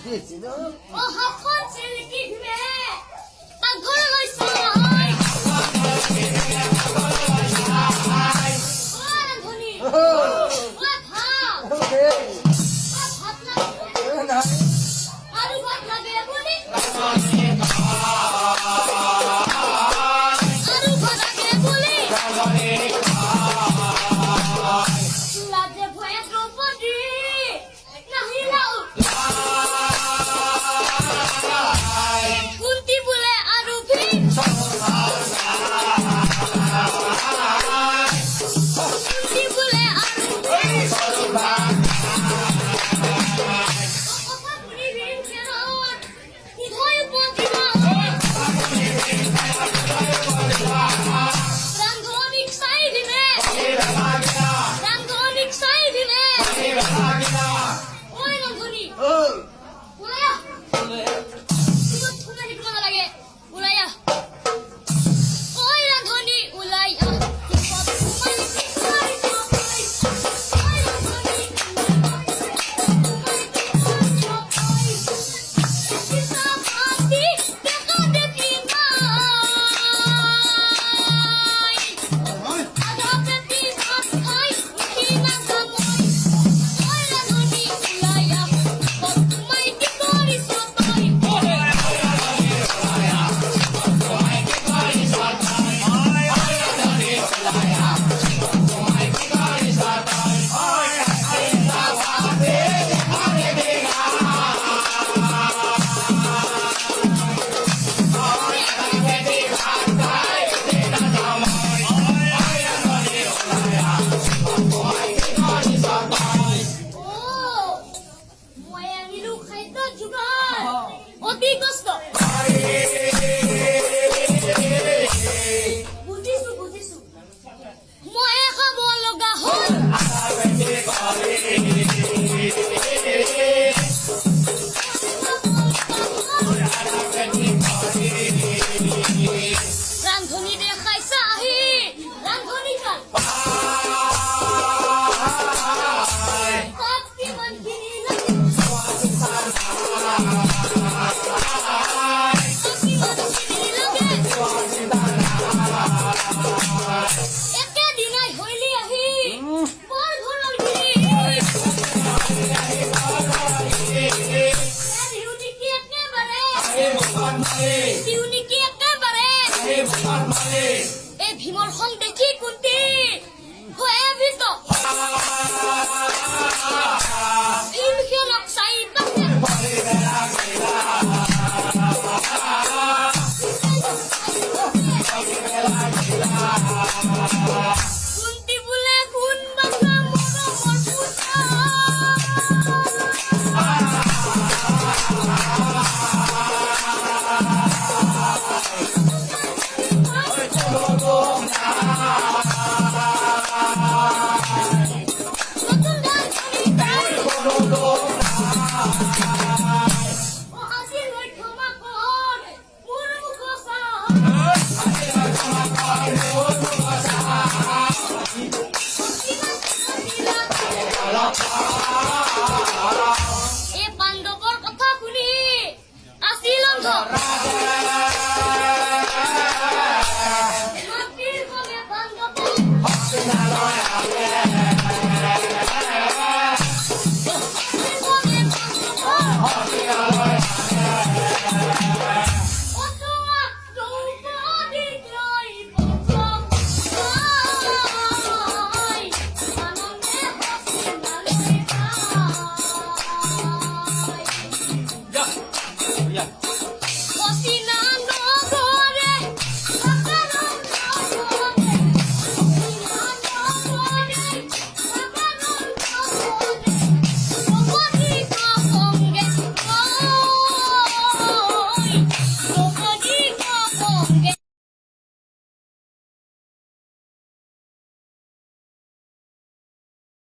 হাতখন চিলকি ধুৱে পাকঘৰলৈ চাই ৰান্ধনী আৰু ভাত লাগে বুলি লাজে ভয়ে দ্ৰৌপদী নাহিলাও কুন্তি বোলে আৰু কুন্তি বোলে আৰু অতি কষ্ট বুজিছো মই খাব লগা হ'ল ৰান্ধনী দেখাইছা আহি ৰান্ধনী একেদিনাই হইলি আহি বৰ ঘৰৰ এই ভীমৰ সং দেখি কুন্তি ভয়ে ভীত ভীমখনক চাই কুন্তি বোলে কোন বাছা মৰমৰ পূজা এই পাণ্ডৱৰ কথা শুনি আছিল Cocina